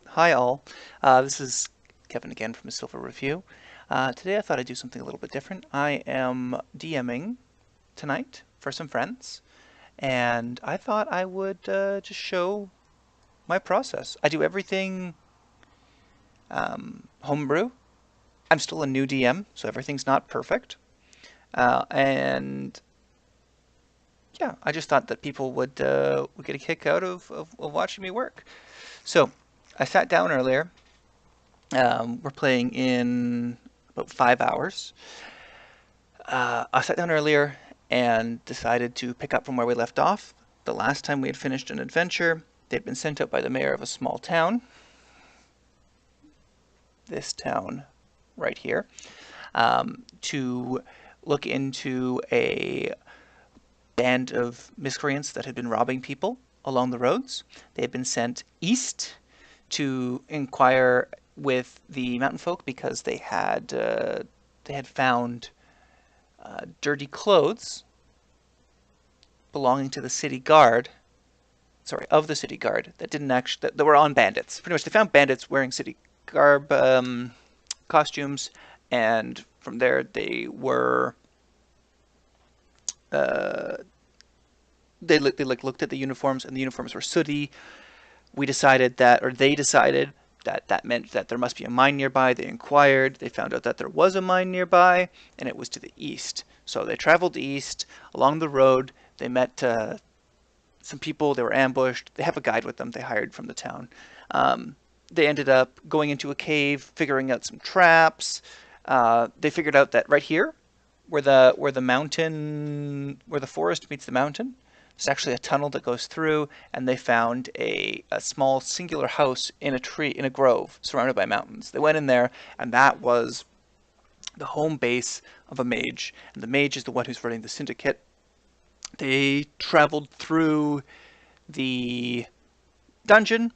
Hi all. This is Kevin again from a Silver Review. Today I thought I'd do something a little bit different. I am DMing tonight for some friends, and I thought I would just show my process. I do everything homebrew. I'm still a new DM, so everything's not perfect. And yeah, I just thought that people would get a kick out of watching me work. So I sat down earlier. We're playing in about 5 hours. I sat down earlier and decided to pick up from where we left off. The last time we had finished an adventure, they'd been sent out by the mayor of a small town, this town right here, to look into a band of miscreants that had been robbing people along the roads. They had been sent east to inquire with the mountain folk because they had found dirty clothes belonging to the city guard, sorry, of the city guard that didn't actually that were on bandits. Pretty much, they found bandits wearing city garb costumes, and from there they were uh, they like looked at the uniforms, and the uniforms were sooty. We decided that, or they decided that that meant that there must be a mine nearby. They inquired. They found out that there was a mine nearby, and it was to the east. So they traveled east along the road. They met some people. They were ambushed. They have a guide with them they hired from the town. They ended up going into a cave, figuring out some traps. They figured out that right here, where the forest meets the mountain, there's actually a tunnel that goes through, and they found a small singular house in a tree, in a grove, surrounded by mountains. They went in there, and that was the home base of a mage, and the mage is the one who's running the syndicate. They traveled through the dungeon.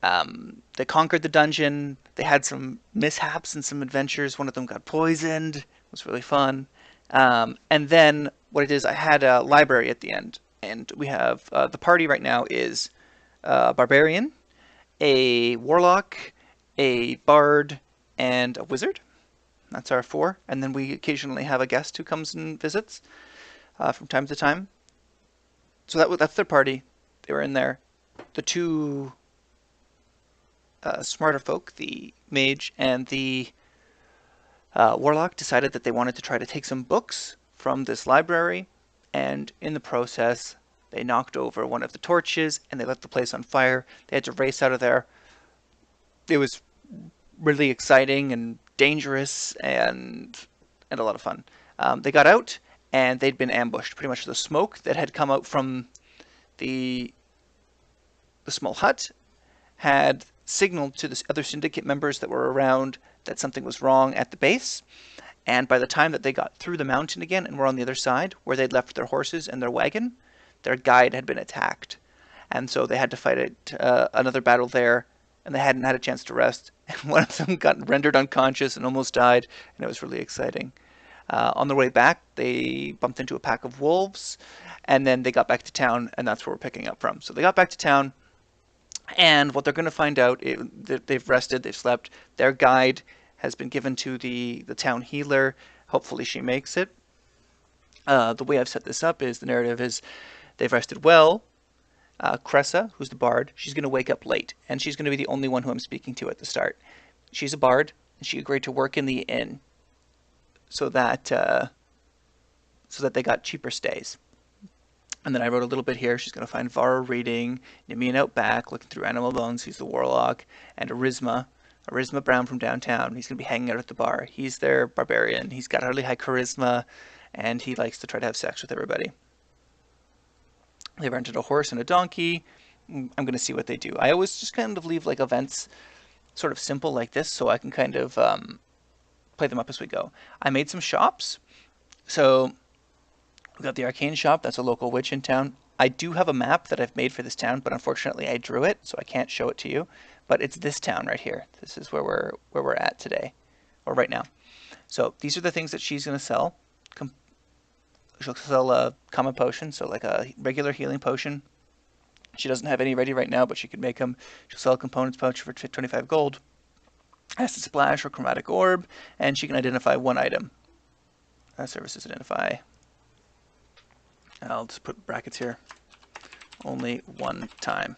They conquered the dungeon. They had some mishaps and some adventures. One of them got poisoned. It was really fun. And then what it is, I had a library at the end, and we have the party right now is a barbarian, a warlock, a bard, and a wizard. That's our four, and then we occasionally have a guest who comes and visits from time to time. So that's their party. They were in there. The two smarter folk, the mage and the warlock, decided that they wanted to try to take some books from this library, and in the process, they knocked over one of the torches and they lit the place on fire. They had to race out of there. It was really exciting and dangerous and a lot of fun. They got out and they'd been ambushed. Pretty much the smoke that had come out from the the small hut had signaled to the other syndicate members that were around that something was wrong at the base. And by the time that they got through the mountain again and were on the other side, where they'd left their horses and their wagon, their guide had been attacked. And so they had to fight another battle there, and they hadn't had a chance to rest. And one of them got rendered unconscious and almost died, and it was really exciting. On their way back, they bumped into a pack of wolves, and then they got back to town, and that's where we're picking up from. So they got back to town, and what they're going to find out, they've rested, they've slept. Their guide has been given to the town healer. Hopefully she makes it. The way I've set this up is the narrative is they've rested well. Cressa, who's the bard, she's going to wake up late, and she's going to be the only one who I'm speaking to at the start. She's a bard, and she agreed to work in the inn so that they got cheaper stays. And then I wrote a little bit here. She's going to find Vara reading, Nimian out back, looking through animal bones. He's the warlock, and Arisma Brown from downtown. He's going to be hanging out at the bar. He's their barbarian. He's got really high charisma, and he likes to try to have sex with everybody. They rented a horse and a donkey. I'm going to see what they do. I always just kind of leave like events sort of simple like this so I can kind of play them up as we go. I made some shops. So we got the Arcane Shop. That's a local witch in town. I do have a map that I've made for this town, but unfortunately I drew it, so I can't show it to you. But it's this town right here. This is where we're at today, or right now. So these are the things that she's going to sell. She'll sell a common potion, so like a regular healing potion. She doesn't have any ready right now, but she could make them. She'll sell a components pouch for 25 gold, acid splash or chromatic orb, and she can identify one item. Services identify. I'll just put brackets here. Only one time.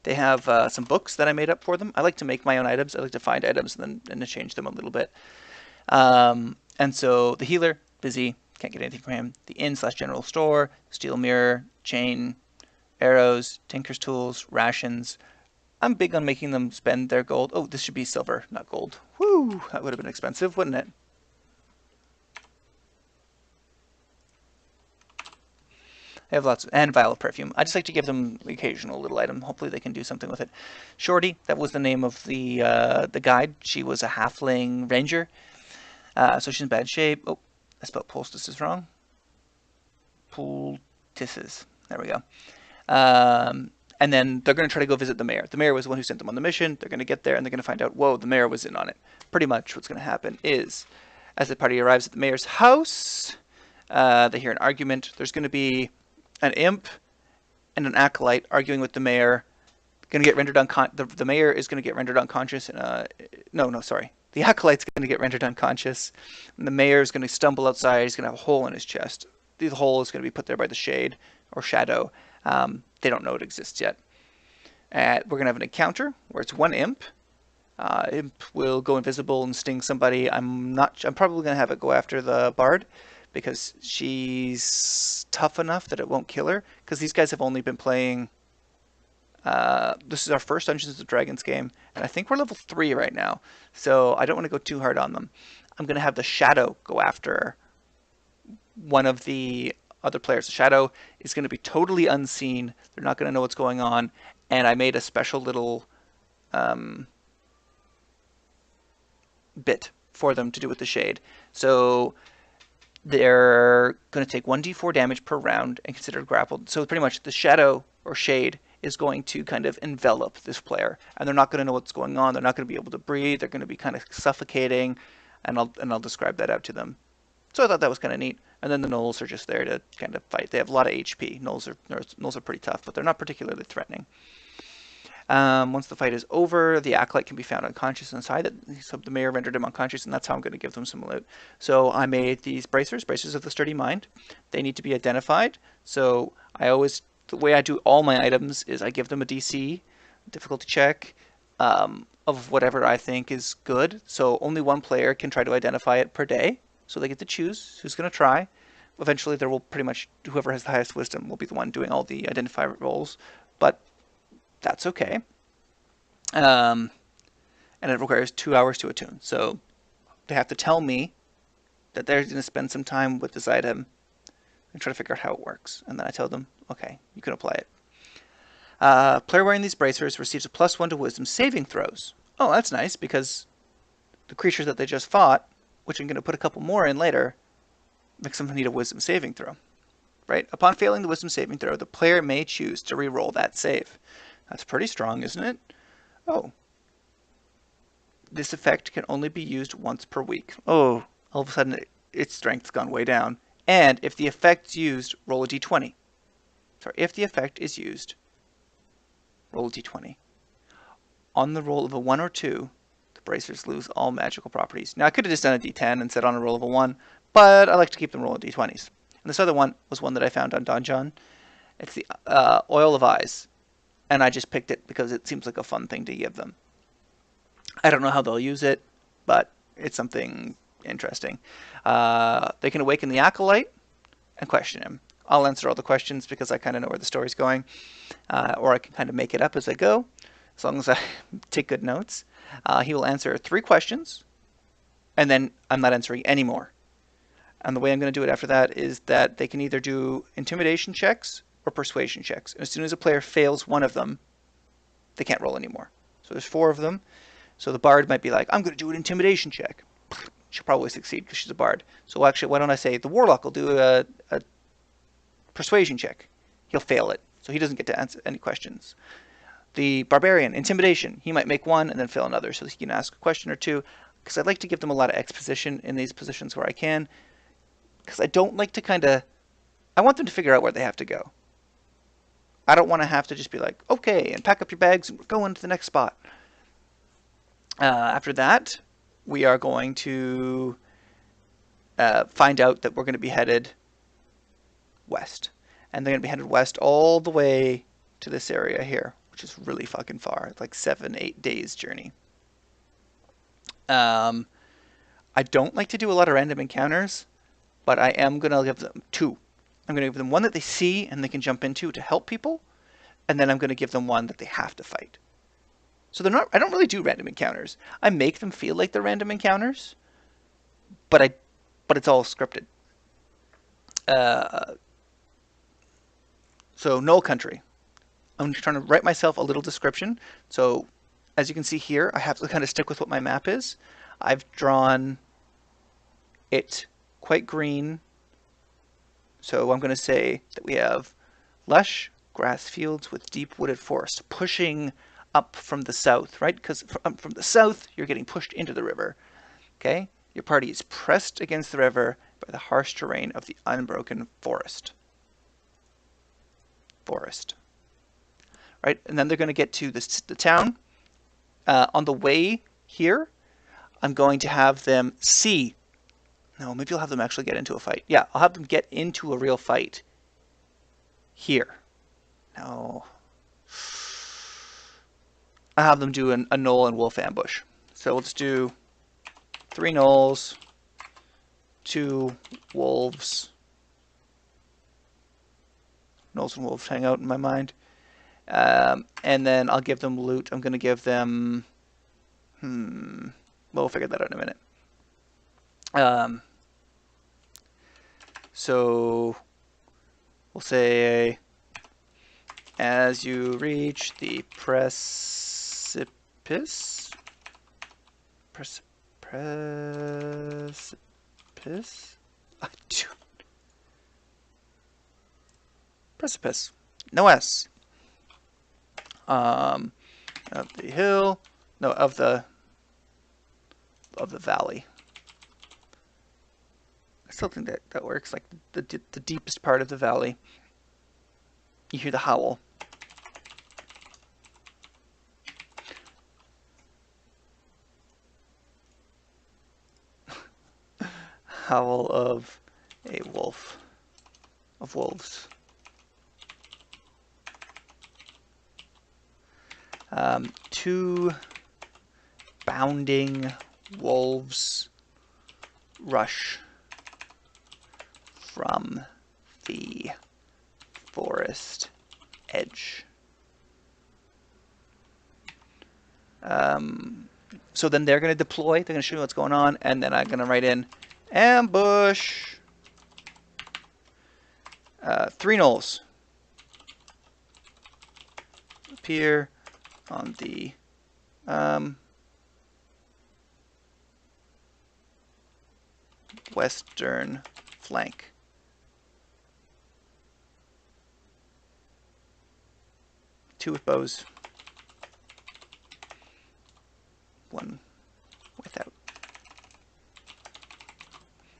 They have some books that I made up for them. I like to make my own items. I like to find items and then change them a little bit. And so the healer, busy, can't get anything from him. The inn/general store, steel mirror, chain, arrows, tinker's tools, rations. I'm big on making them spend their gold. Oh, this should be silver, not gold. Woo, that would have been expensive, wouldn't it? They have lots and vial of perfume. I just like to give them the occasional little item. Hopefully they can do something with it. Shorty, that was the name of the guide. She was a halfling ranger. So she's in bad shape. Oh, I spelled poultices wrong. Poultices. There we go. And then they're going to try to go visit the mayor. The mayor was the one who sent them on the mission. They're going to get there and they're going to find out, whoa, the mayor was in on it. Pretty much what's going to happen is, as the party arrives at the mayor's house, they hear an argument. There's going to be an imp and an acolyte arguing with the mayor. Going to get rendered the mayor is going to get rendered unconscious. Sorry. The acolyte's going to get rendered unconscious. And the mayor is going to stumble outside. He's going to have a hole in his chest. The hole is going to be put there by the shade or shadow. They don't know it exists yet. We're going to have an encounter where it's one imp. Imp will go invisible and sting somebody. I'm probably going to have it go after the bard because she's tough enough that it won't kill her. Because these guys have only been playing. This is our first Dungeons and Dragons game, and I think we're level 3 right now. So I don't want to go too hard on them. I'm going to have the shadow go after one of the other players. The shadow is going to be totally unseen. They're not going to know what's going on. And I made a special little bit for them to do with the shade. So they're going to take 1d4 damage per round and considered grappled. So pretty much the shadow or shade is going to kind of envelop this player, and they're not going to know what's going on. They're not going to be able to breathe. They're going to be kind of suffocating, and I'll describe that out to them. So I thought that was kind of neat. And then the gnolls are just there to kind of fight. They have a lot of HP. Gnolls are pretty tough, but they're not particularly threatening. Once the fight is over, the acolyte can be found unconscious inside. So the mayor rendered him unconscious, and that's how I'm going to give them some loot. So I made these bracers of the sturdy mind. They need to be identified. So the way I do all my items is I give them a DC, difficulty check, of whatever I think is good. So only one player can try to identify it per day. So they get to choose who's going to try. Eventually, there will pretty much, whoever has the highest wisdom will be the one doing all the identify rolls. But that's okay. And it requires 2 hours to attune. So they have to tell me that they're going to spend some time with this item and try to figure out how it works. And then I tell them, okay, you can apply it. Player wearing these bracers receives a +1 to wisdom saving throws. Oh, that's nice, because the creatures that they just fought, which I'm going to put a couple more in later, makes them need a wisdom saving throw. Right? Upon failing the wisdom saving throw, the player may choose to re-roll that save. That's pretty strong, isn't it? Oh. This effect can only be used once per week. Oh, all of a sudden its strength's gone way down. And if the effect's used, roll a d20. Sorry, if the effect is used, roll a d20. On the roll of a 1 or 2, the bracers lose all magical properties. Now, I could have just done a d10 and said on a roll of a 1, but I like to keep them rolling d20s. And this other one was one that I found on Donjon. It's the Oil of Eyes. And I just picked it because it seems like a fun thing to give them. I don't know how they'll use it, but it's something interesting. They can awaken the acolyte and question him. I'll answer all the questions because I kind of know where the story's going, or I can kind of make it up as I go, as long as I take good notes. He will answer 3 questions, and then I'm not answering any more. And the way I'm going to do it after that is that they can either do intimidation checks or persuasion checks. And as soon as a player fails one of them, they can't roll anymore. So there's 4 of them. So the bard might be like, I'm going to do an intimidation check. She'll probably succeed because she's a bard. So actually, why don't I say the warlock will do a persuasion check. He'll fail it, so he doesn't get to answer any questions. The barbarian, intimidation, he might make one and then fail another, so he can ask a question or two, because I'd like to give them a lot of exposition in these positions where I can, because I don't like to I want them to figure out where they have to go. I don't want to have to just be like, okay, and pack up your bags and we're going to the next spot. After that, we are going to find out that we're going to be headed west. And they're going to be headed west all the way to this area here, which is really fucking far. It's like 7-8 days journey. I don't like to do a lot of random encounters, but I am going to give them two. I'm going to give them one that they see and they can jump into to help people, and then I'm going to give them one that they have to fight. So they're not. I don't really do random encounters. I make them feel like they're random encounters, but it's all scripted. So Knoll Country. I'm trying to write myself a little description. So as you can see here, I have to kind of stick with what my map is. I've drawn it quite green. So I'm going to say that we have lush grass fields with deep wooded forest pushing up from the south, right? Because from the south, you're getting pushed into the river. Okay? Your party is pressed against the river by the harsh terrain of the unbroken forest. Right? And then they're going to get to the town. On the way here, I'm going to have them see. No, maybe I'll have them actually get into a fight. Yeah, I'll have them get into a real fight here. No. I'll have them do a gnoll and wolf ambush. So let's do 3 gnolls, 2 wolves. Gnolls and wolves hang out in my mind. And then I'll give them loot. I'm going to give them... we'll figure that out in a minute. So we'll say, as you reach the precipice, no S, of the hill, no, of the valley. I still think that works, like the deepest part of the valley. You hear the howl. Howl of a wolf. Of wolves. 2 bounding wolves rush from the forest edge. So then they're going to deploy. They're going to show me what's going on, and then I'm going to write in ambush. 3 gnolls appear on the western flank. Two with bows. 1 without.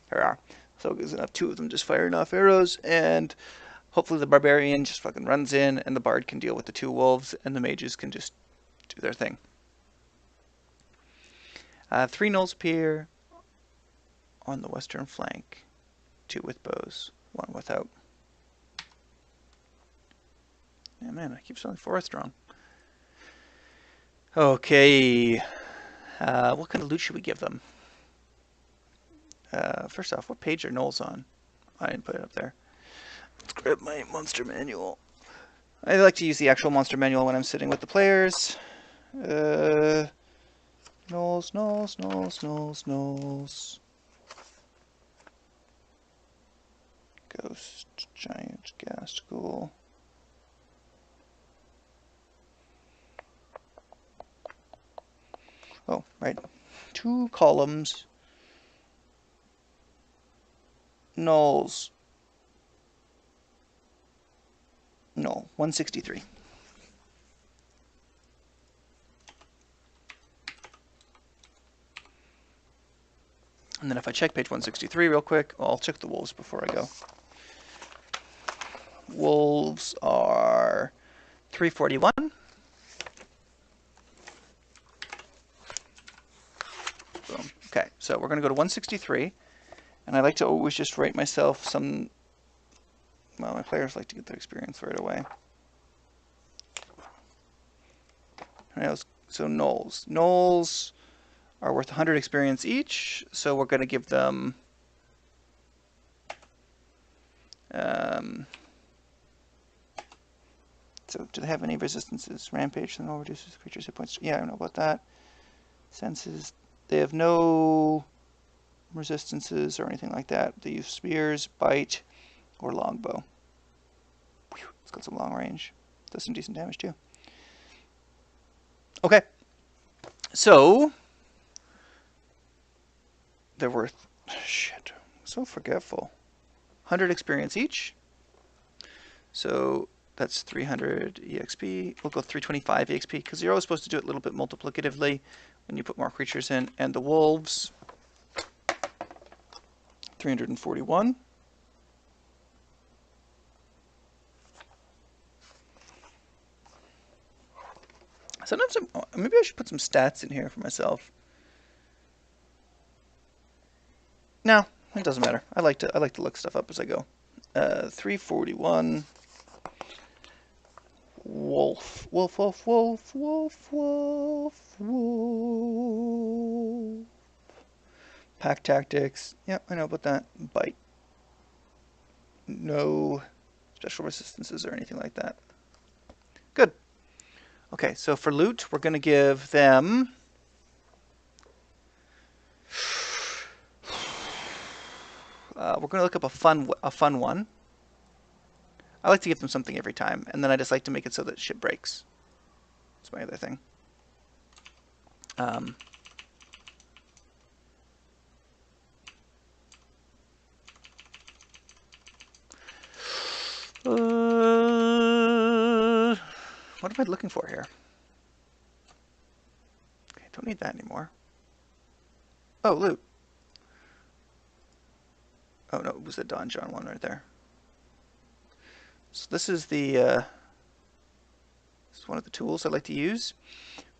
There we are. So there's enough 2 of them just firing off arrows, and hopefully the barbarian just fucking runs in, and the bard can deal with the 2 wolves, and the mages can just do their thing. 3 gnolls appear on the western flank. 2 with bows, 1 without. Yeah, man, I keep spelling forest wrong. Okay. What kind of loot should we give them? First off, what page are gnolls on? I didn't put it up there. Let's grab my monster manual. I like to use the actual monster manual when I'm sitting with the players. Gnolls. Ghost, giant, ghast, ghoul. Oh, right. 2 columns. Gnolls. No, 163. And then if I check page 163 real quick, I'll check the wolves before I go. Wolves are 341. Boom. Okay, so we're going to go to 163. And I like to always just write myself some... Well, my players like to get their experience right away. So gnolls. Gnolls are worth 100 experience each, so we're going to give them... so do they have any resistances? Rampage, then reduces creatures' hit points. Yeah, I know about that. Senses, they have no resistances or anything like that. They use spears, bite, or longbow. Whew, it's got some long range. Does some decent damage too. Okay, so they're worth, shit, so forgetful. 100 experience each. So that's 300 EXP. We'll go 325 EXP because you're always supposed to do it a little bit multiplicatively when you put more creatures in. And the wolves, 341. Sometimes maybe I should put some stats in here for myself. No, it doesn't matter. I like to look stuff up as I go. 341. Wolf. Wolf, wolf, wolf, wolf, wolf, wolf. Pack tactics. Yep, I know about that. Bite. No special resistances or anything like that. Good. Okay, so for loot, we're going to give them... we're going to look up a fun one. I like to give them something every time, and then I just like to make it so that shit breaks. That's my other thing. What am I looking for here? Okay, don't need that anymore. Oh, loot. Oh no, it was the Donjon one right there. So this is the this is one of the tools I like to use.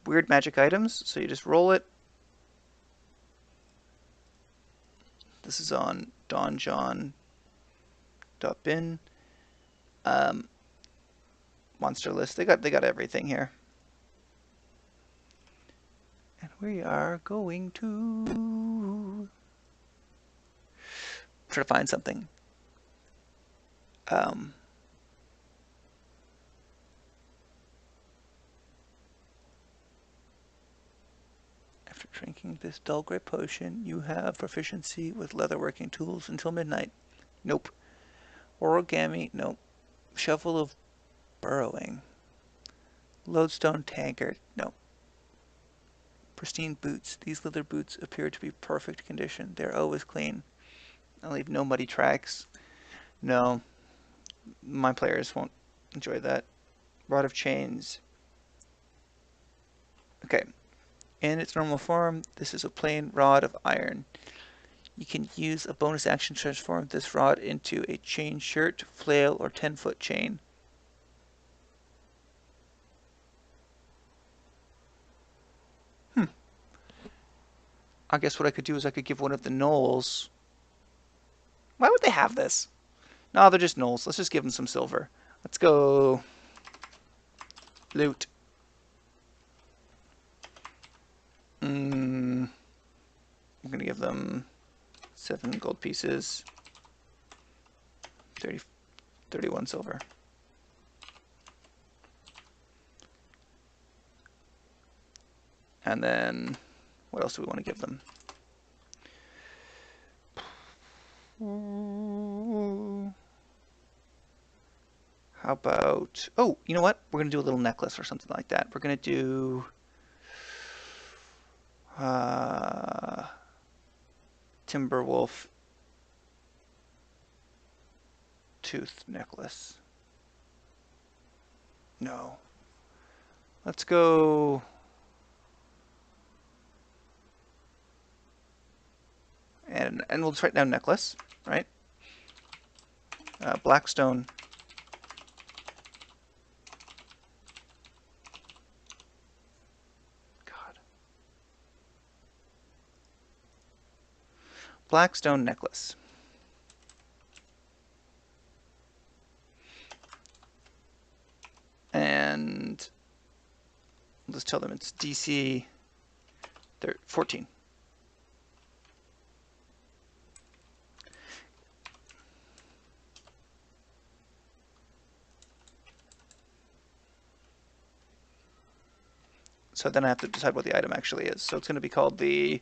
Weird magic items. So you just roll it. This is on donjon.bin. Monster list. They got everything here. And we are going to try to find something. After drinking this dull grey potion, you have proficiency with leatherworking tools until midnight. Nope. Origami, nope. Shovel of burrowing. Lodestone tankard, nope. Pristine boots. These leather boots appear to be perfect condition. They're always clean. I leave no muddy tracks. No. My players won't enjoy that. Rod of chains. Okay. In its normal form, this is a plain rod of iron. You can use a bonus action to transform this rod into a chain shirt, flail, or 10-foot chain. I guess what I could do is I could give one of the gnolls... Why would they have this? No, they're just gnolls. Let's just give them some silver. Let's go... Loot. I'm going to give them 7 gold pieces. 31 silver. And then, what else do we want to give them? How about... Oh, you know what? We're going to do a little necklace or something like that. We're going to do... Timberwolf tooth necklace. No. Let's go... And we'll just write down necklace, right? Blackstone black stone necklace. And let's tell them it's DC 14. So then I have to decide what the item actually is. So it's going to be called the...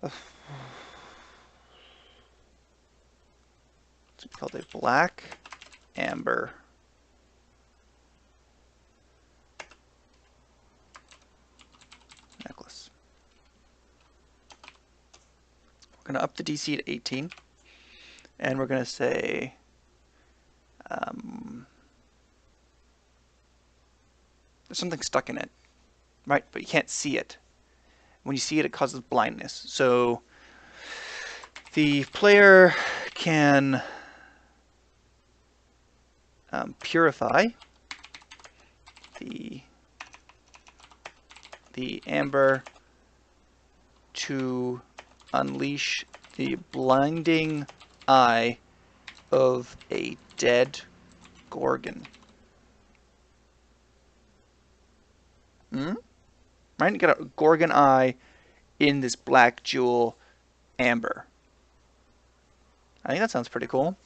it's called a black amber necklace. We're going to up the DC to 18. And we're going to say... there's something stuck in it, right? But you can't see it. When you see it, it causes blindness. So the player can purify the amber to unleash the blinding eye of a dead gorgon. Right? You got a gorgon eye in this black jewel amber. I think that sounds pretty cool.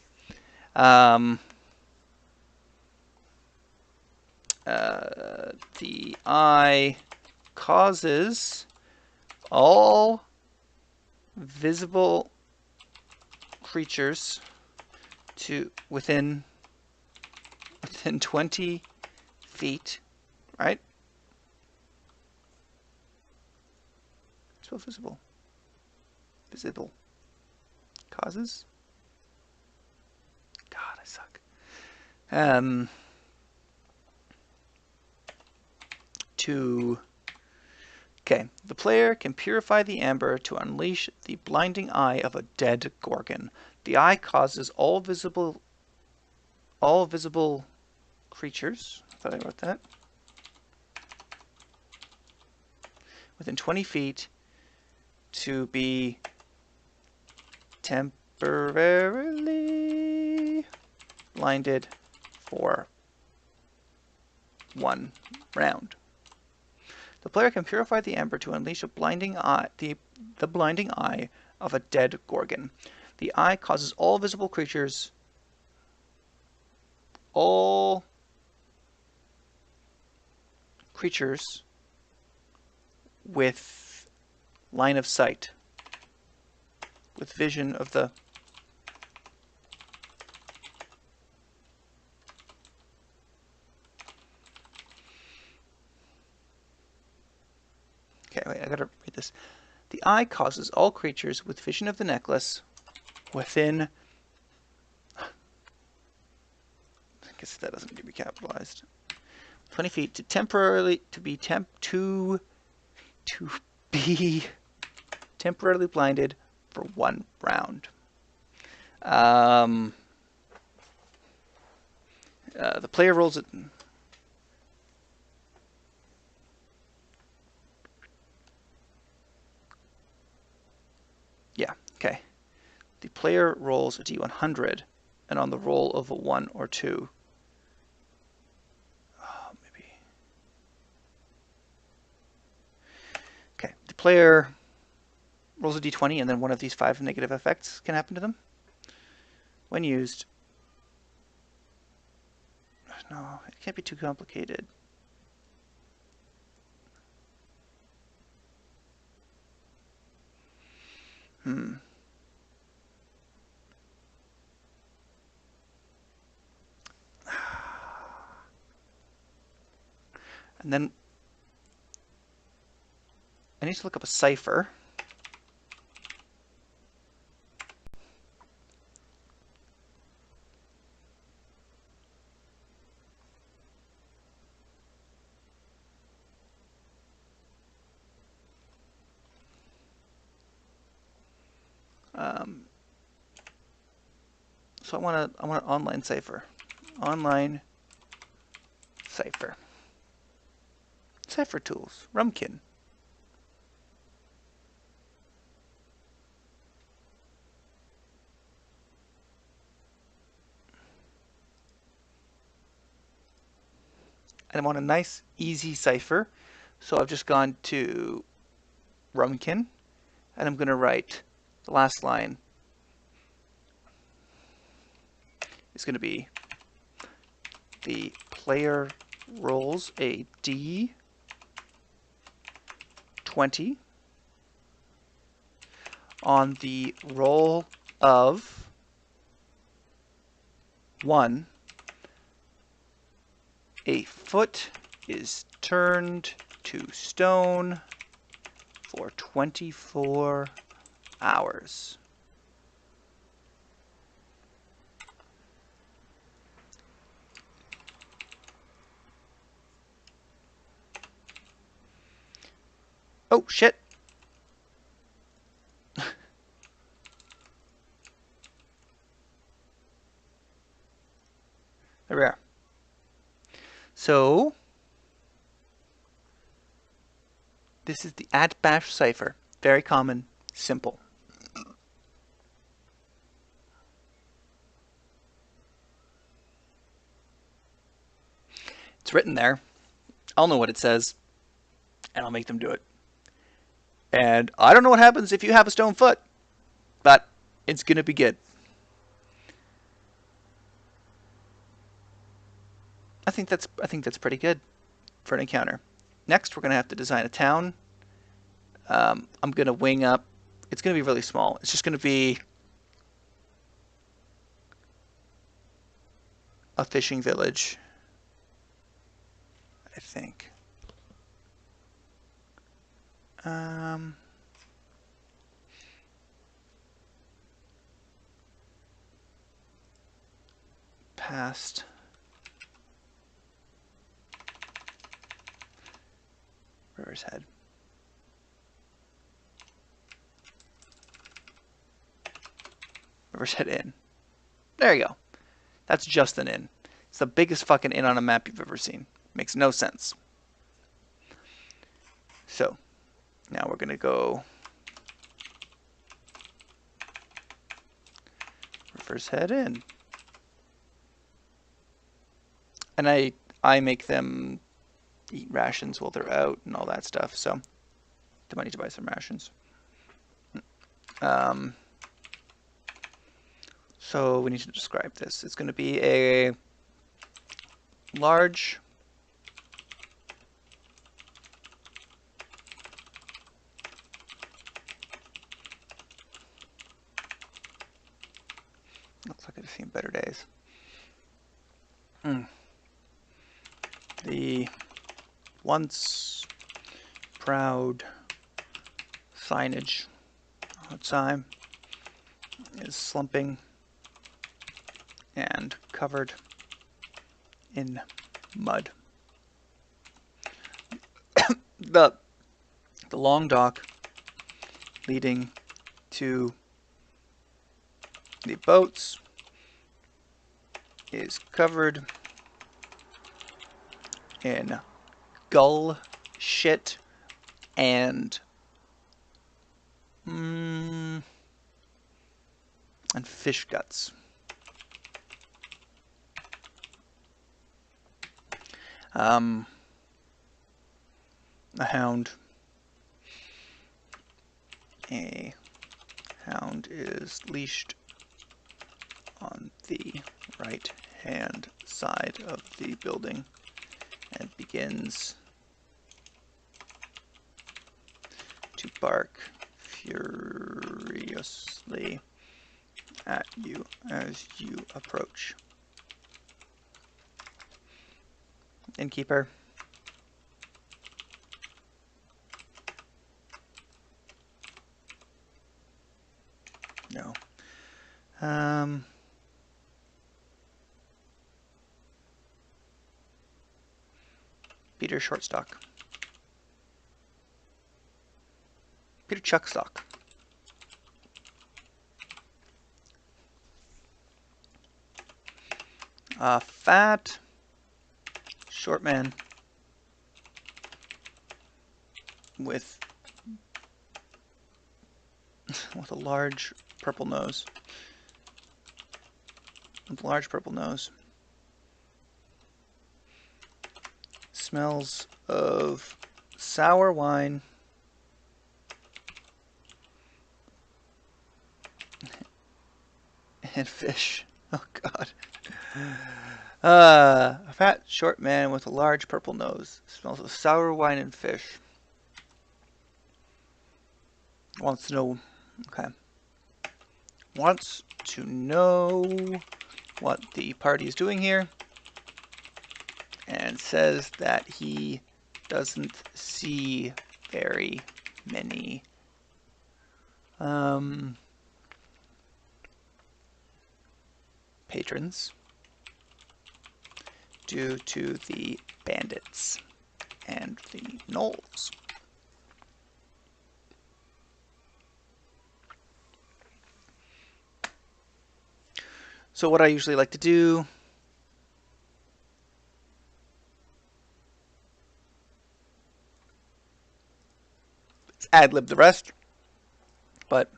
The eye causes all visible creatures to within 20 feet, right? Spell visible. Visible. Causes? God, I suck. Okay, the player can purify the amber to unleash the blinding eye of a dead gorgon. The eye causes all visible creatures. I thought I wrote that. Within 20 feet to be temporarily blinded for 1 round. The player can purify the amber to unleash a blinding eye, the blinding eye of a dead gorgon. The eye causes all visible creatures, with line of sight, with vision of the... Okay, wait, I gotta read this. The eye causes all creatures with vision of the necklace within... I guess that doesn't need to be capitalized. 20 feet to temporarily be temporarily blinded for 1 round. The player rolls it. Yeah, okay. The player rolls a d100, and on the roll of a 1 or 2, maybe. Okay, the player rolls a d20, and then one of these 5 negative effects can happen to them. When used, no, it can't be too complicated. And then I need to look up a cipher. So I want an online cipher. Online cipher. Cipher tools. Rumkin. and I want a nice, easy cipher. So I've just gone to Rumkin, and I'm going to write the last line is going to be the player rolls a d20 on the roll of 1. A foot is turned to stone for 24 hours. Oh, shit. There we are. So, this is the @bash cipher. Very common, simple. It's written there. I'll know what it says, and I'll make them do it. And I don't know what happens if you have a stone foot, but it's going to be good. I think that's pretty good for an encounter. Next, we're going to have to design a town. I'm going to wing up. It's going to be really small. It's just going to be a fishing village, I think. Past River's Head. River's Head Inn. There you go. That's just an inn. It's the biggest fucking inn on a map you've ever seen. Makes no sense. So, now we're going to go River's Head Inn. And I make them eat rations while they're out and all that stuff, so do I need to buy some rations? So we need to describe this. It's going to be a large looks like I've seen better days. The once proud signage outside is slumping and covered in mud. The long dock leading to the boats is covered in gull shit and fish guts. A hound. A hound is leashed on the right hand side of the building and begins to bark furiously at you as you approach. Innkeeper. No. Peter Shortstock. Peter Chuckstock. Fat, short man with a large purple nose. With a large purple nose. smells of sour wine and fish. Oh God. A fat, short man with a large purple nose. Smells of sour wine and fish. Wants to know. Okay. Wants to know what the party is doing here. And says that he doesn't see very many patrons due to the bandits and the gnolls. So what I usually like to do is ad-lib the rest, but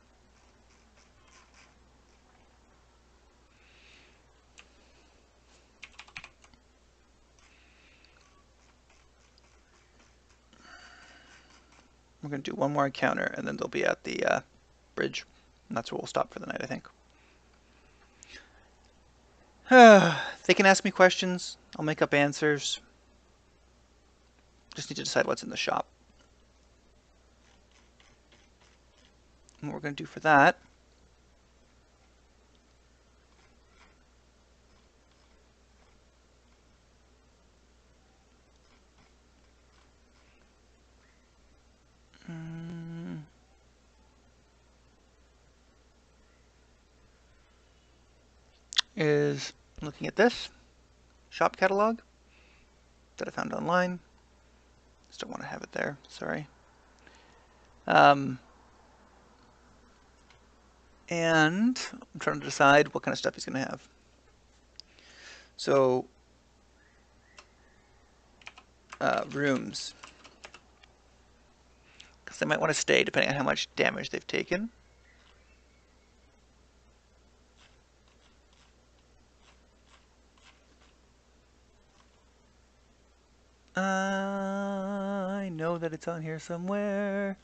we're going to do one more encounter, and then they'll be at the bridge. And that's where we'll stop for the night, I think. They can ask me questions. I'll make up answers. Just need to decide what's in the shop. And what we're going to do for that is looking at this shop catalog that I found online. Just don't want to have it there, sorry. And I'm trying to decide what kind of stuff he's going to have. So, rooms. Because they might want to stay depending on how much damage they've taken. I know that it's on here somewhere.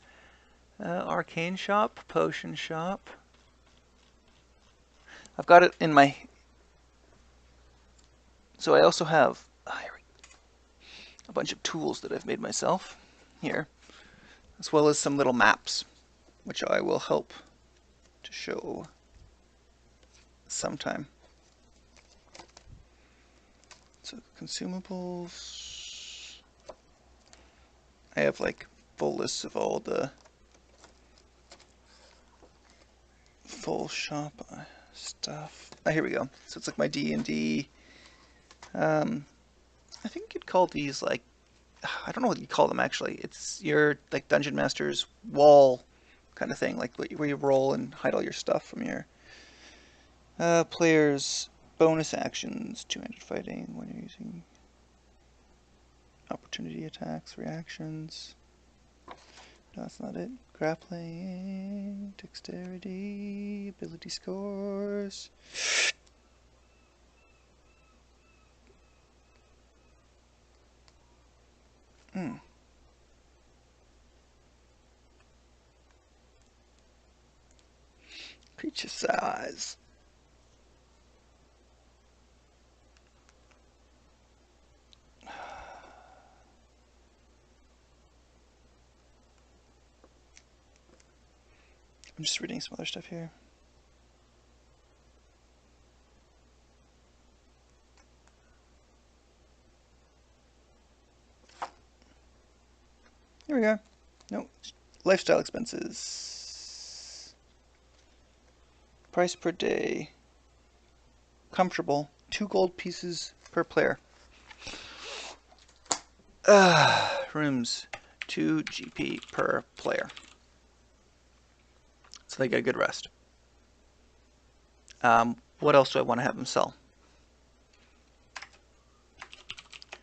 Arcane shop, potion shop. I've got it in my... So I also have a bunch of tools that I've made myself here, as well as some little maps, which I will help to show sometime. So consumables. I have like full lists of all the full shop stuff. Here we go. So it's like my D&D. I think you'd call these like, I don't know what you call them actually. It's your like Dungeon Master's wall kind of thing, like where you roll and hide all your stuff from your players. Bonus actions, two-handed fighting when you're using opportunity attacks, reactions. No, that's not it. Grappling, dexterity, ability scores. Creature size. I'm just reading some other stuff here. Here we go. No, lifestyle expenses. Price per day. Comfortable. 2 gold pieces per player. Rooms. 2 GP per player. So they get a good rest. What else do I want to have them sell?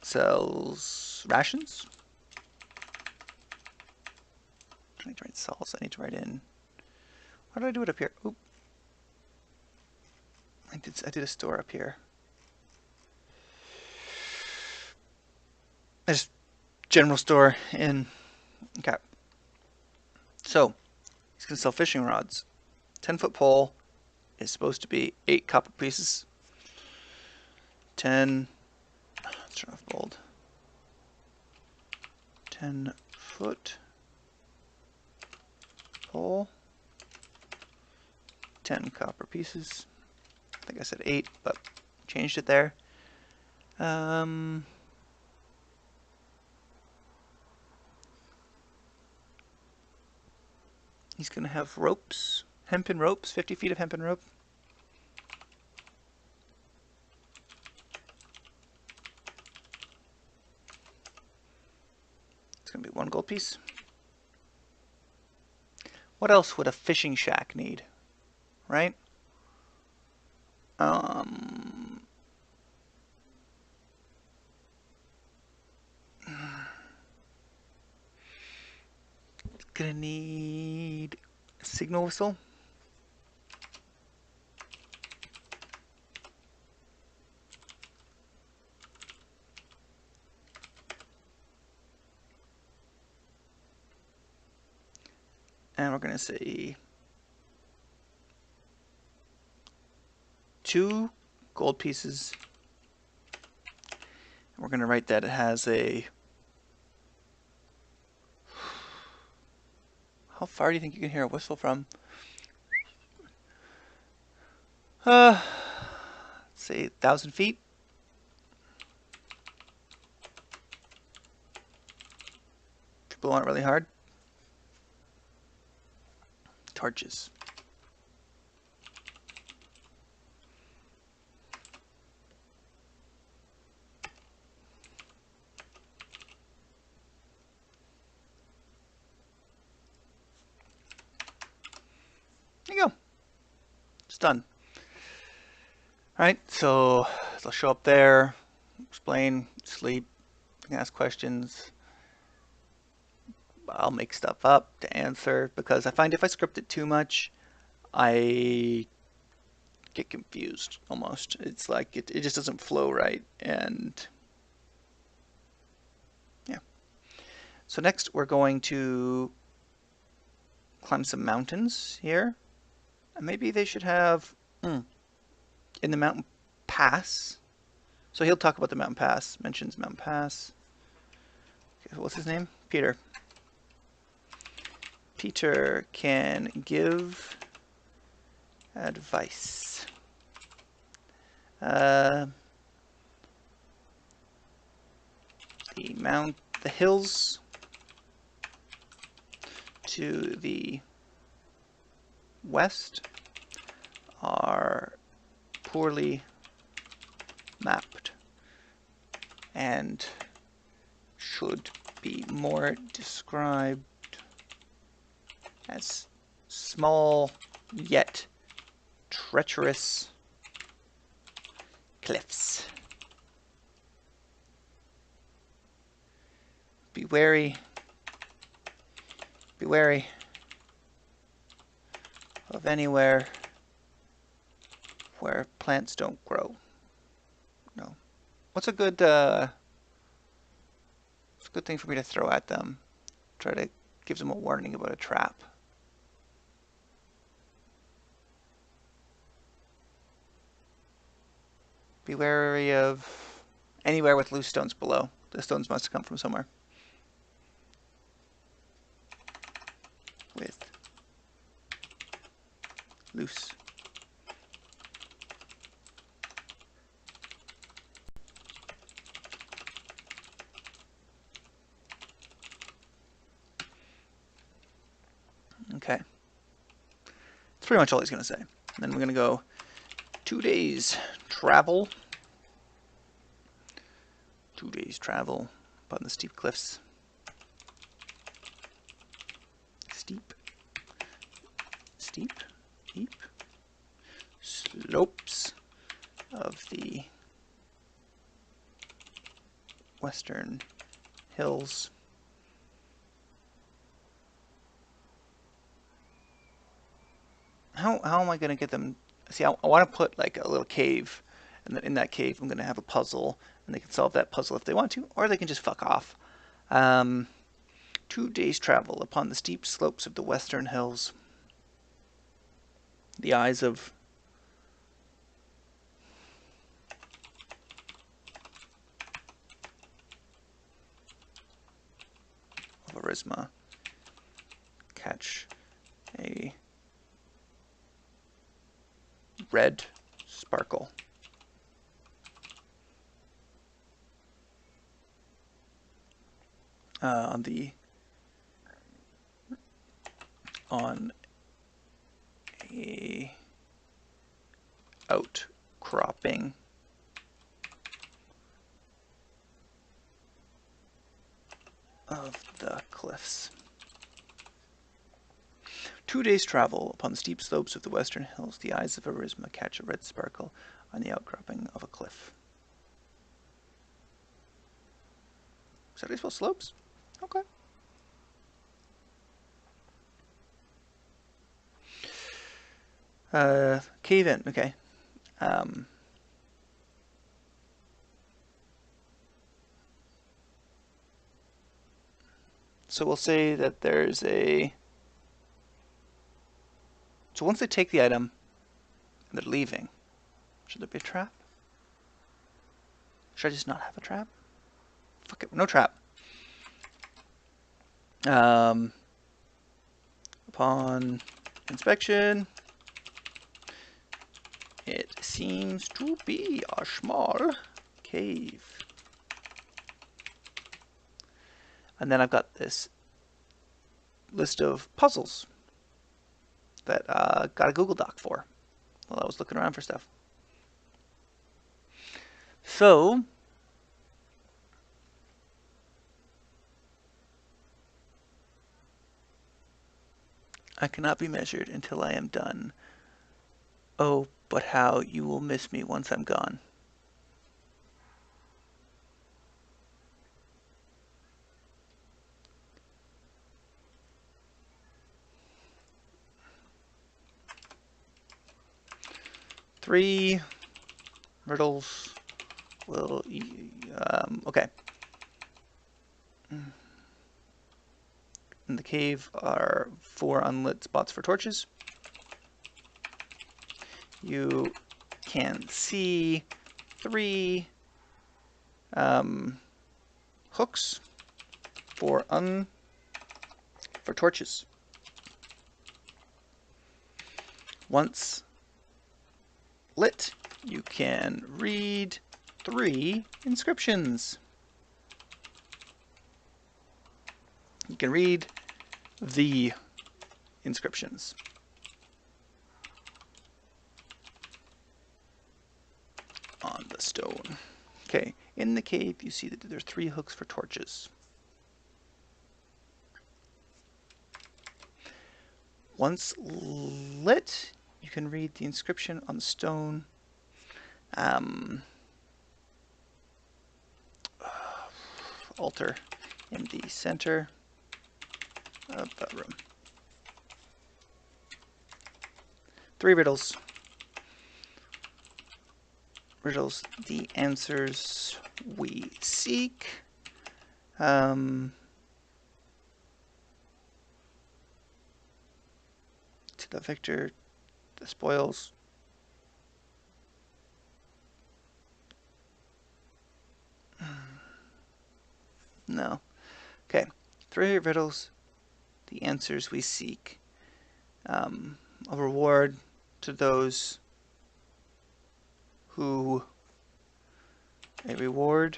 Sells rations. I need to write sells. I need to write in. How do I do it up here? Oop. I did a store up here. I just general store in. Okay. So he's gonna sell fishing rods. 10-foot pole is supposed to be 8 copper pieces. 10. Let's turn off bold. 10-foot pole. 10 copper pieces. I think I said 8, but changed it there. He's going to have ropes, hempen ropes, 50 feet of hempen rope. It's going to be 1 gold piece. What else would a fishing shack need, right? Gonna need a signal whistle. And we're gonna say 2 gold pieces. And we're gonna write that it has a. How far do you think you can hear a whistle from? Let's say 1,000 feet. If you blow on it really hard. Torches. There you go. It's done. Alright, so they'll show up there, explain, sleep, ask questions. I'll make stuff up to answer because I find if I script it too much, I get confused almost. It's like it just doesn't flow right. And yeah. So next we're going to climb some mountains here. And maybe they should have in the mountain pass. So he'll talk about the mountain pass, mentions mountain pass. Okay, what's his name? Peter. Peter can give advice. The hills to the west are poorly mapped and should be more described as small yet treacherous cliffs. Be wary of anywhere where plants don't grow. No. What's a good thing for me to throw at them? Try to give them a warning about a trap. Be wary of anywhere with loose stones below. The stones must have come from somewhere. With loose. Okay. That's pretty much all he's going to say. And then we're going to go 2 days travel. 2 days travel up on the steep cliffs. Steep. Slopes of the western hills. How am I going to get them? See, I want to put like a little cave, and then in that cave I'm going to have a puzzle, and they can solve that puzzle if they want to, or they can just fuck off. Um, 2 days' travel upon the steep slopes of the western hills. The eyes of Arisma catch a red sparkle. On a outcropping of the cliffs. 2 days' travel upon the steep slopes of the western hills. The eyes of Arisma catch a red sparkle on the outcropping of a cliff. Is that how you spell slopes? Okay. Cave in. Okay. So we'll say that there's a... So once they take the item and they're leaving, should there be a trap? Should I just not have a trap? Fuck it, no trap. Upon inspection, it seems to be a small cave. And then I've got this list of puzzles that got a Google Doc for while I was looking around for stuff. So I cannot be measured until I am done. Oh, but how you will miss me once I'm gone. Three riddles will... okay. In the cave are 4 unlit spots for torches. You can see 3 hooks for torches. Once lit, you can read 3 inscriptions. You can read the inscriptions. On the stone. Okay, in the cave you see that there are 3 hooks for torches. Once lit, you can read the inscription on the stone. Altar in the center of the room. 3 riddles. Riddles, the answers we seek. To the victor, the spoils. No. Okay. 3 riddles, the answers we seek. A reward to those who... A reward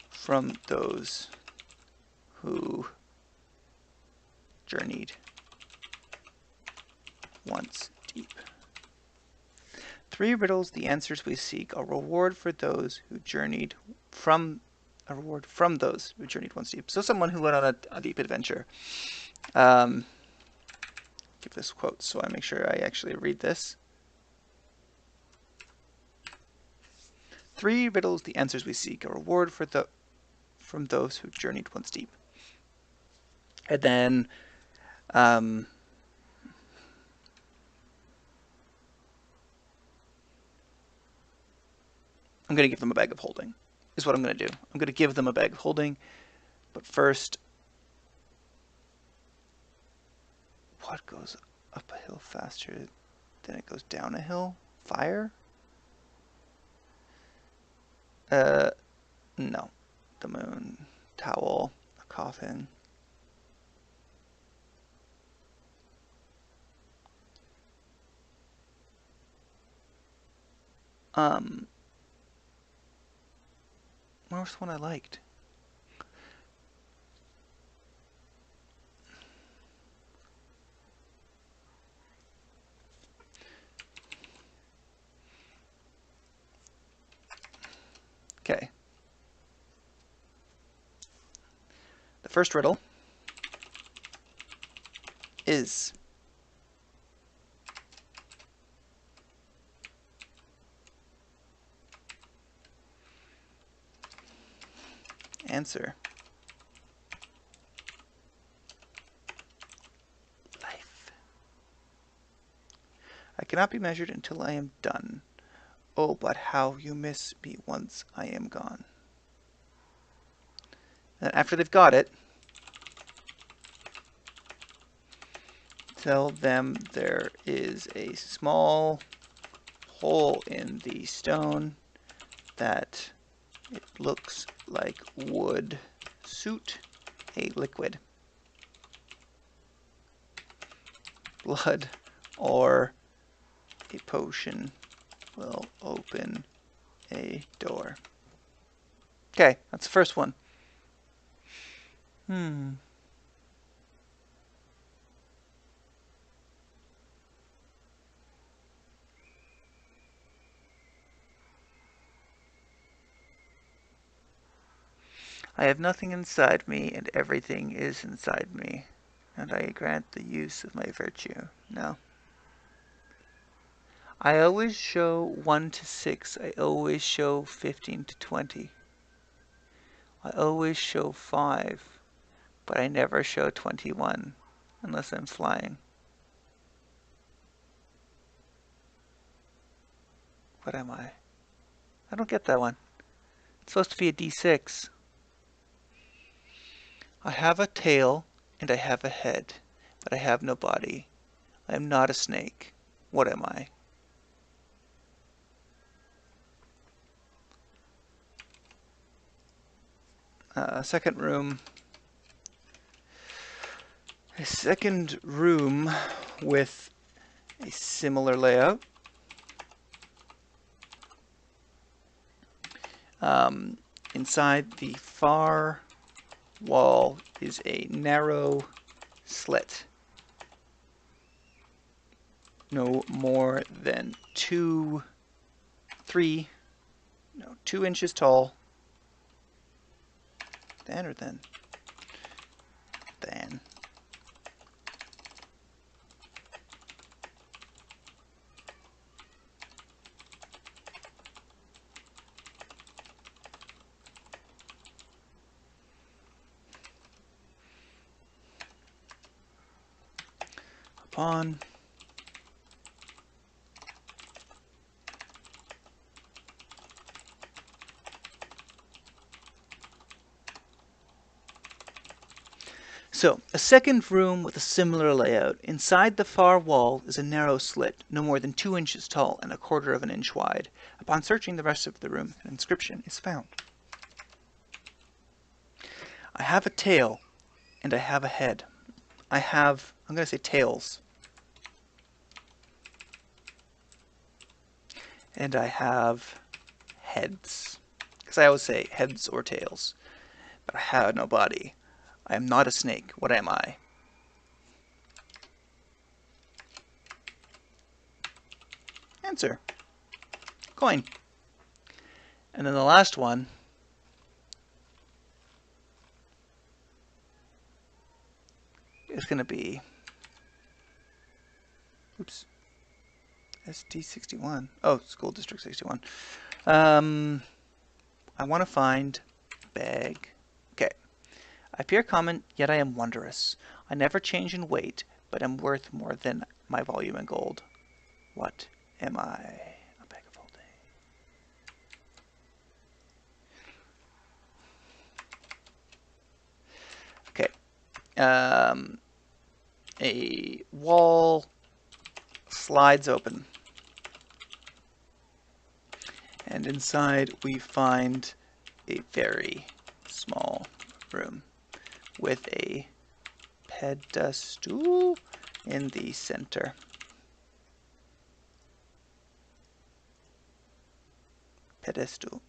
from those who journeyed once deep. 3 riddles, the answers we seek. A reward for those who journeyed from... A reward from those who journeyed once deep. So someone who went on a deep adventure. Give this quote so I make sure I actually read this. 3 riddles, the answers we seek. A reward from those who journeyed once deep. And then I'm going to give them a bag of holding. is what I'm going to do. I'm going to give them a bag of holding, but first, what goes up a hill faster than it goes down a hill? Fire? No. The moon. Towel. A coffin. Where was the one I liked? Okay. The first riddle is answer. Life. I cannot be measured until I am done. Oh, but how you miss me once I am gone. And after they've got it, tell them there is a small hole in the stone that it looks like would suit a liquid. Blood or a potion will open a door. Okay, that's the first one. I have nothing inside me, and everything is inside me, and I grant the use of my virtue. No. I always show 1 to 6. I always show 15 to 20. I always show 5, but I never show 21, unless I'm flying. What am I? I don't get that one. It's supposed to be a D6. I have a tail, and I have a head, but I have no body. I am not a snake. What am I? Second room. A second room with a similar layout. Inside the far wall is a narrow slit. No more than 2 inches tall. Than. Upon So, a second room with a similar layout. Inside the far wall is a narrow slit, no more than 2 inches tall and 1/4 of an inch wide. Upon searching the rest of the room, an inscription is found. I have a tail, and I have a head. I'm going to say tails. And I have heads. Because I always say heads or tails. But I have no body. I am not a snake. What am I? Answer. Coin. And then the last one is going to be, SD61. Oh, School District 61. I want to find bag. Okay. I appear common, yet I am wondrous. I never change in weight, but am worth more than my volume in gold. What am I? A bag of holding. a wall slides open, and inside we find a very small room with a pedestal in the center. Pedestal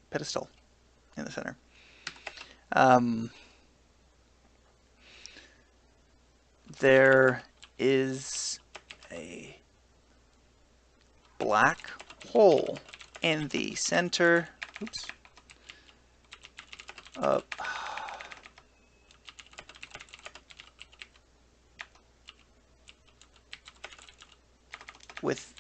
in the center. There is a black hole in the center. Oops. With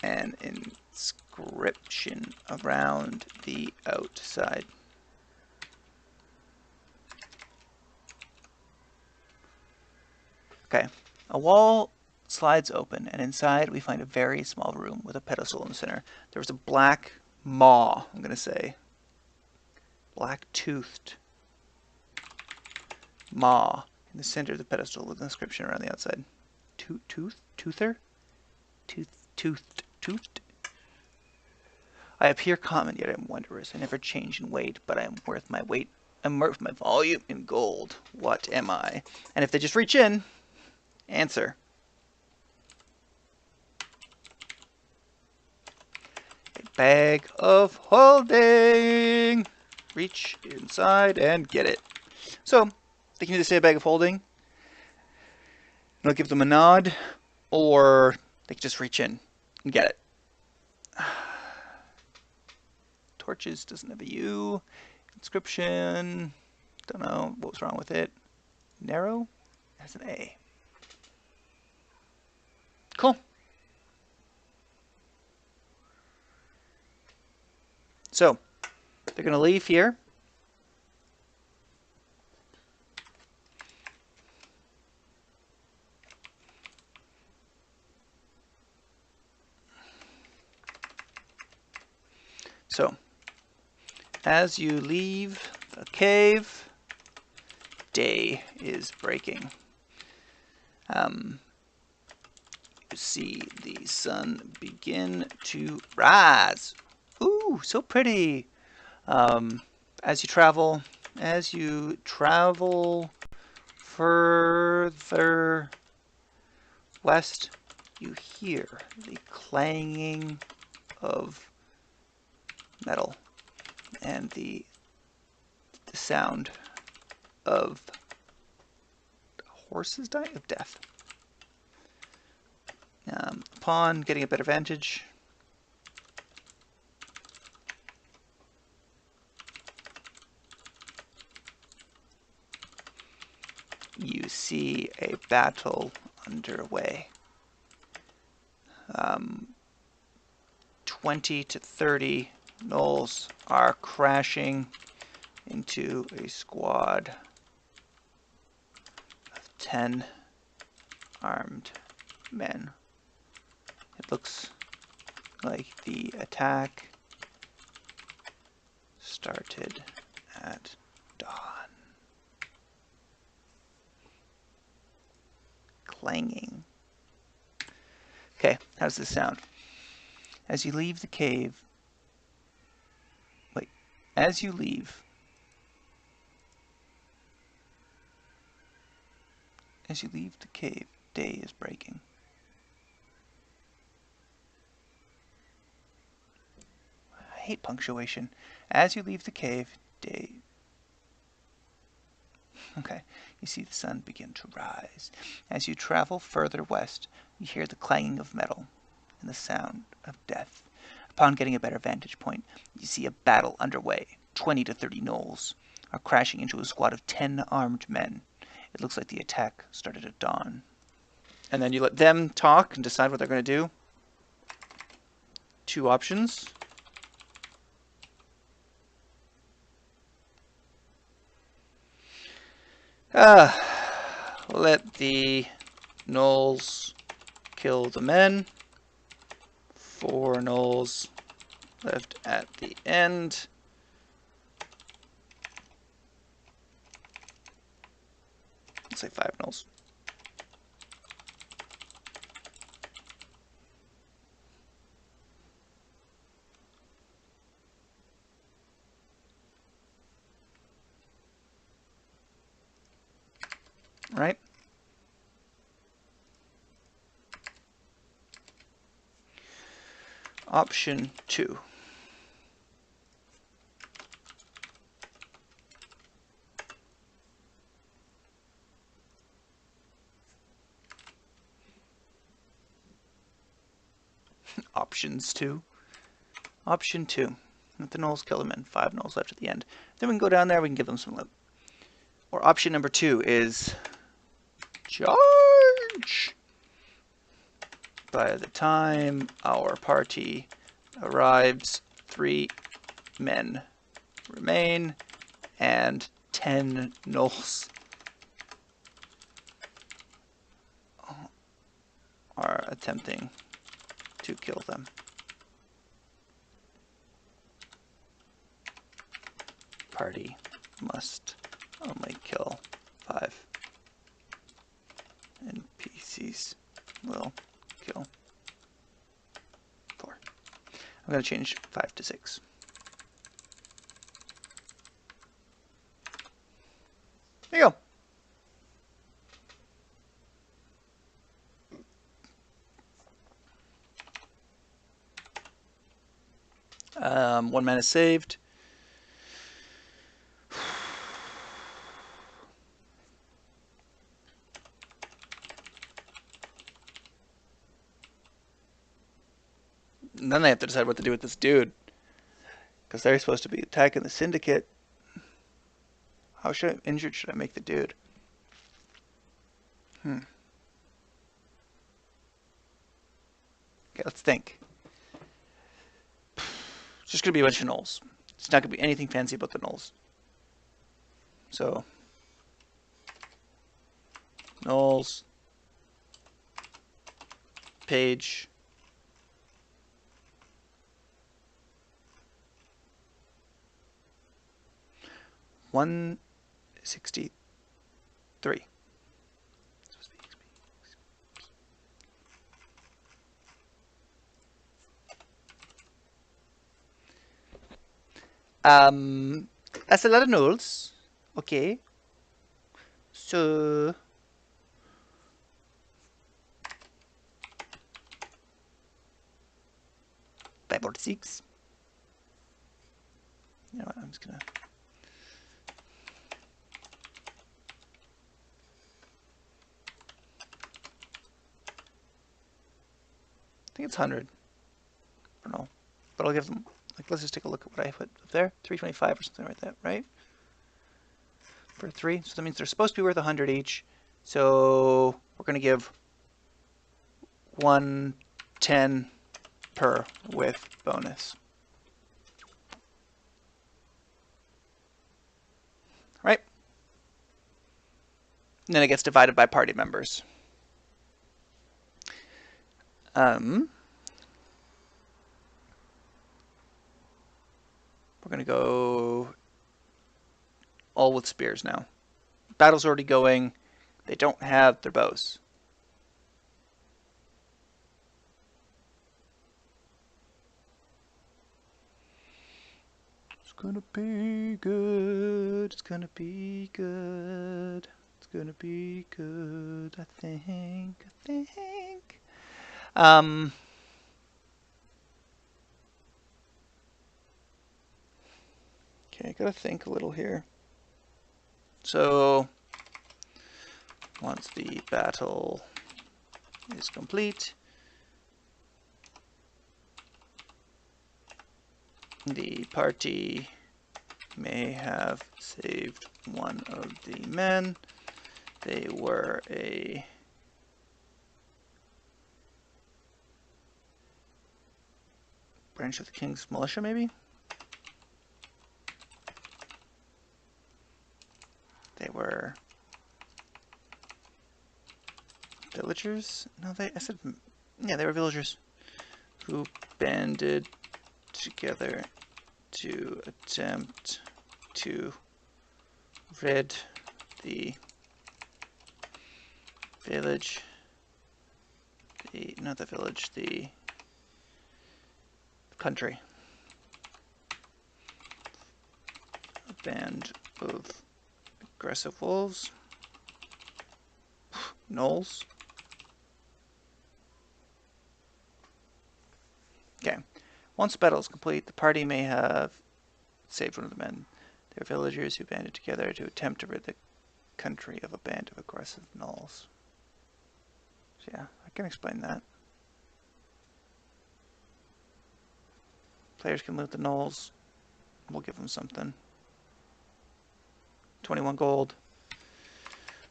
an inscription around the outside. Okay, a wall slides open, and inside we find a very small room with a pedestal in the center. There was a black maw, I'm going to say. Black-toothed maw in the center of the pedestal with an inscription around the outside. Toothed? I appear common, yet I am wondrous. I never change in weight, but I am worth my weight. I'm worth my volume in gold. What am I? And if they just reach in, answer. A bag of holding. Reach inside and get it. So, they can either say a bag of holding, and I'll give them a nod, or they can just reach in and get it. Torches doesn't have a U. Inscription, don't know what was wrong with it. Narrow has an A. Cool. So, they're going to leave here. So, as you leave the cave, day is breaking. You see the sun begin to rise. Ooh, so pretty. As you travel further west, you hear the clanging of metal and the sound of horses dying of death. Upon getting a better vantage, you see a battle underway. 20 to 30 gnolls are crashing into a squad of 10 armed men. It looks like the attack started at dawn. Clanging. Okay, how's this sound? As you leave the cave, as you leave the cave, day is breaking. I hate punctuation. As you leave the cave, day. Okay, you see the sun begin to rise. As you travel further west, you hear the clanging of metal and the sound of death. Upon getting a better vantage point, you see a battle underway. 20 to 30 gnolls are crashing into a squad of 10 armed men. It looks like the attack started at dawn. And then you let them talk and decide what they're going to do. 2 options. Let the gnolls kill the men. 4 gnolls left at the end. Let's say 5 nulls. Right? Option 2. Options 2. Option 2. Let the nulls kill them in. 5 nulls left at the end. Then we can go down there, we can give them some loot. Or option number 2 is charge! By the time our party arrives, 3 men remain and 10 nulls are attempting to kill them. Party must only kill 5. NPCs will kill 4. I'm going to change 5 to 6. There you go. 1 mana saved. And then they have to decide what to do with this dude. Because they're supposed to be attacking the syndicate. How injured should I make the dude? Okay, let's think. It's just going to be a bunch of nulls. It's not going to be anything fancy about the nulls. So, nulls, page, $163. That's a lot of nulls. Okay. So 5 or 6. You know what, I'm just gonna I think it's 100. I don't know. But I'll give them, like, let's just take a look at what I put up there. 325 or something like that, right? For 3. So that means they're supposed to be worth 100 each. So we're going to give 110 per with bonus. Right? And then it gets divided by party members. We're going to go all with spears now. Battle's already going. They don't have their bows. It's gonna be good. It's gonna be good. It's gonna be good. I think. Okay, gotta think a little here. So once the battle is complete, the party may have saved one of the men. They were a branch of the king's militia, maybe? They were villagers? No, I said, yeah, they were villagers who banded together to attempt to rid the village, not the village, the country. A band of aggressive wolves. Gnolls. Okay. Once the battle is complete, the party may have saved one of the men. They are villagers who banded together to attempt to rid the country of a band of aggressive gnolls. So yeah, I can explain that. Players can loot the gnolls. We'll give them something. 21 gold.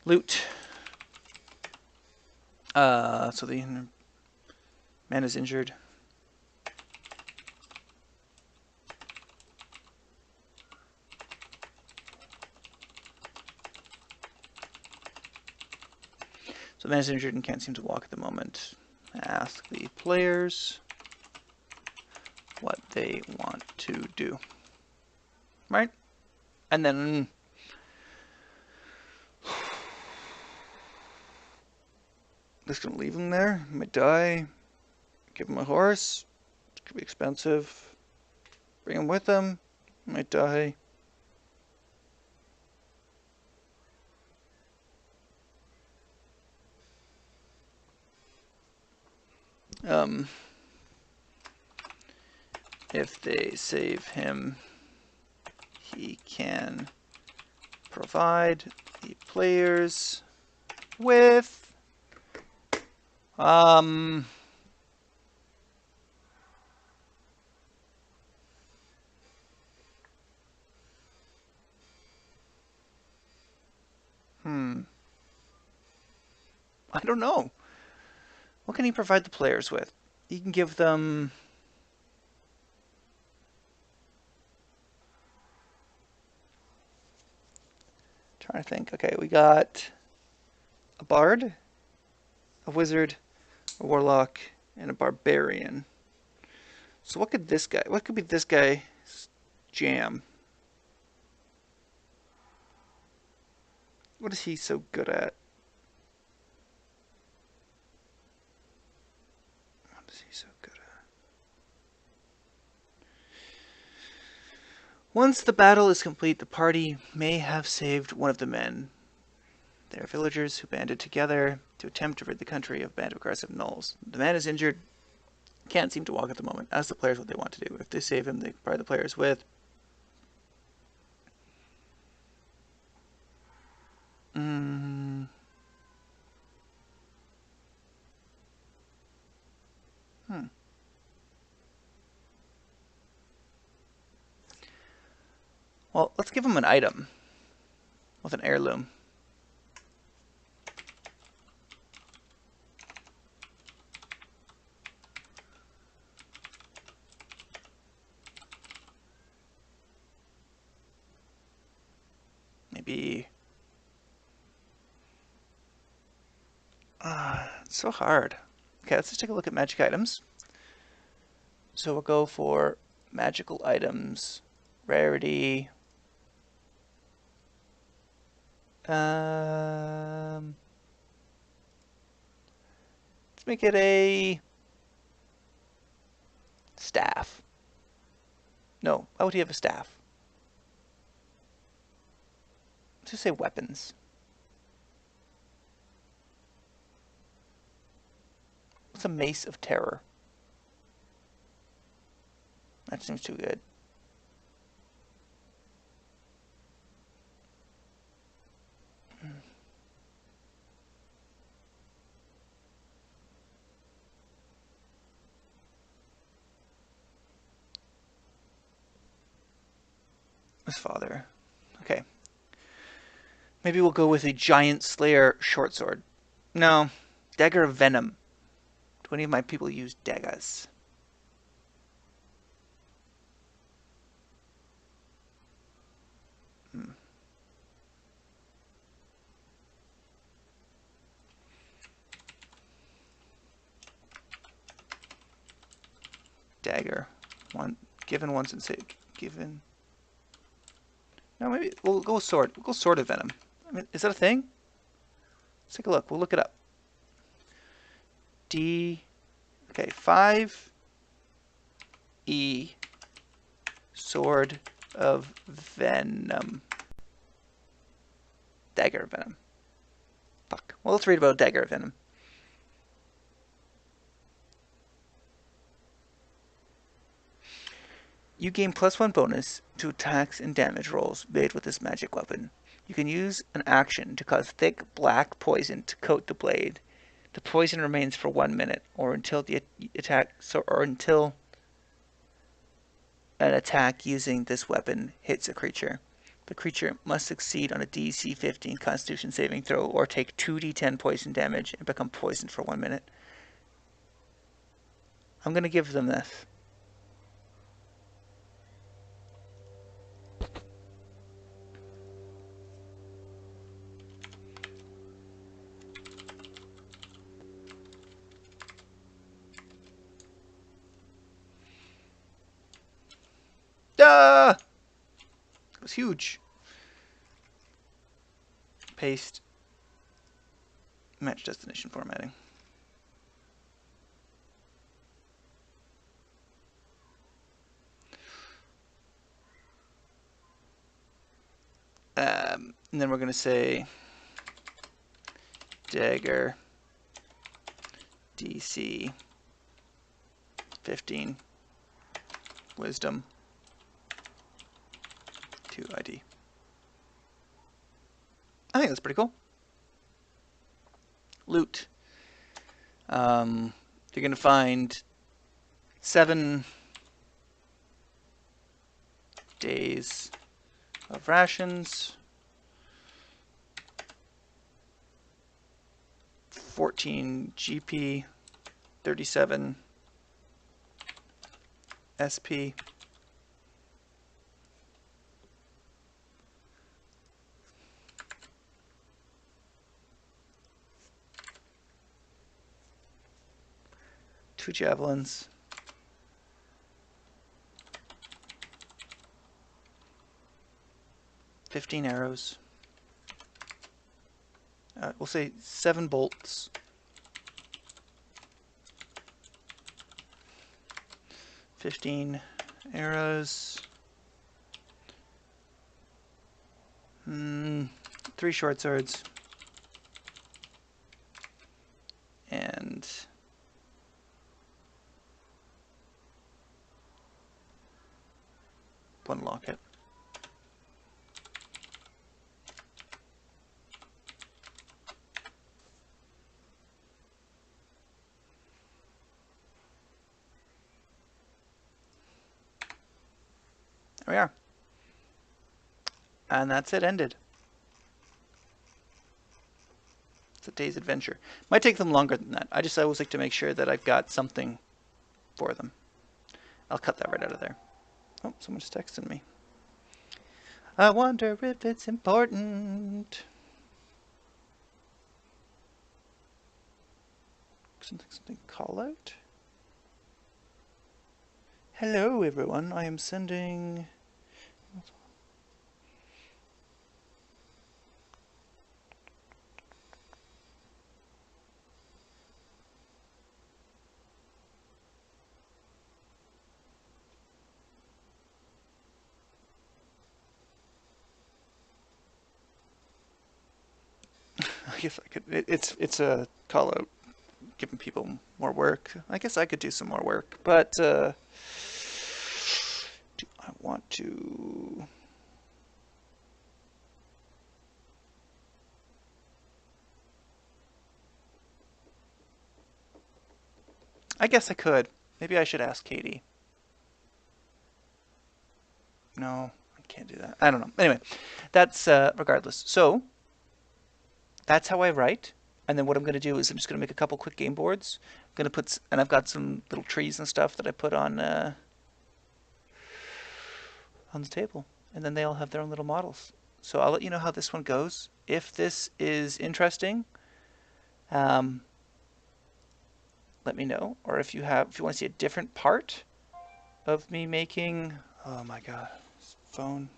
Loot. So the man is injured. So the man is injured and can't seem to walk at the moment. Ask the players what they want to do. Right? And then just gonna leave him there. He might die. Give him a horse. It could be expensive. Bring him with him. He might die. If they save him, he can provide the players with I don't know. What can he provide the players with? He can give them trying to think. Okay, we got a bard, a wizard, a warlock, and a barbarian. So what could be this guy's jam? What is he so good at? What is he so good at? Once the battle is complete, the party may have saved one of the men. They are villagers who banded together to attempt to rid the country of a band of aggressive gnolls. The man is injured, can't seem to walk at the moment. Ask the players what they want to do. If they save him, they provide the players with Well, let's give him an item with an heirloom. Maybe it's so hard. Okay, let's just take a look at magic items. So we'll go for magical items, rarity. Let's make it a staff. No, why would he have a staff? Let's just say weapons. What's a mace of terror? That seems too good. His father. Okay. Maybe we'll go with a giant slayer short sword. No. Dagger of venom. Do any of my people use daggers? Dagger. Given once and say given. No, maybe we'll go sword. We'll go sword of venom. I mean, is that a thing? Let's take a look. We'll look it up. D. Okay, 5E Sword of Venom. Dagger of Venom. Fuck. Well, let's read about Dagger of Venom. You gain +1 bonus to attacks and damage rolls made with this magic weapon. You can use an action to cause thick black poison to coat the blade. The poison remains for 1 minute, or until the attack, or until an attack using this weapon hits a creature. The creature must succeed on a DC 15 Constitution saving throw, or take 2d10 poison damage and become poisoned for 1 minute. I'm gonna give them this. Ah! It was huge. Paste. Match destination formatting. And then we're going to say dagger DC 15 wisdom 2 ID. I think that's pretty cool. Loot. You're going to find 7 days of rations, 14 GP, 37 SP, two javelins, 15 arrows. We'll say 7 bolts, 15 arrows, 3 short swords, and 1 locket. There we are. And that's it, ended. It's a day's adventure. Might take them longer than that. I always like to make sure that I've got something for them. I'll cut that right out of there. Oh, someone's texting me. I wonder if it's important. Something call out. Hello everyone, I am sending... I guess I could... It's a call out giving people more work. I guess I could do some more work, but do I want to... I guess I could. Maybe I should ask Katie. No, I can't do that. I don't know. Anyway, that's regardless. So that's how I write. And then what I'm going to do is I'm just going to make a couple quick game boards. I'm going to put, and I've got some little trees and stuff that I put on the table. And then they all have their own little models. So I'll let you know how this one goes. If this is interesting, let me know. Or if you want to see a different part of me making, oh my god, phone.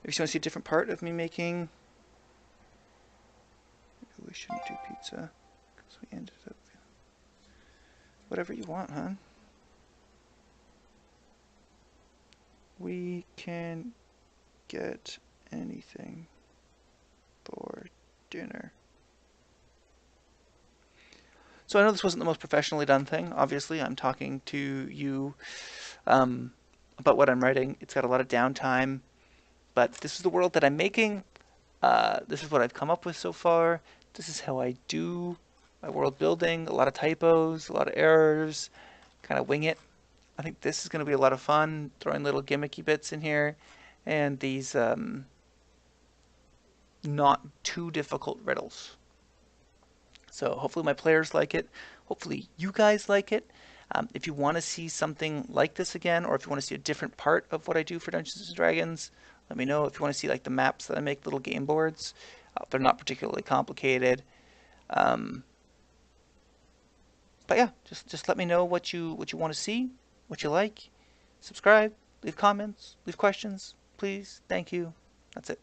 If you want to see a different part of me making, maybe we shouldn't do pizza because we ended up. whatever you want, hon. We can get anything for dinner. So I know this wasn't the most professionally done thing. Obviously, I'm talking to you about what I'm writing. It's got a lot of downtime, but this is the world that I'm making. This is what I've come up with so far. This is how I do my world building. A lot of typos, a lot of errors, kind of wing it. I think this is going to be a lot of fun, throwing little gimmicky bits in here, and these not too difficult riddles. So hopefully my players like it. Hopefully you guys like it. If you want to see something like this again, or if you want to see a different part of what I do for Dungeons and Dragons, let me know. If you want to see like the maps that I make, little game boards, they're not particularly complicated. Um, but yeah, just let me know what you want to see, what you like. Subscribe, leave comments, leave questions, please. Thank you. That's it.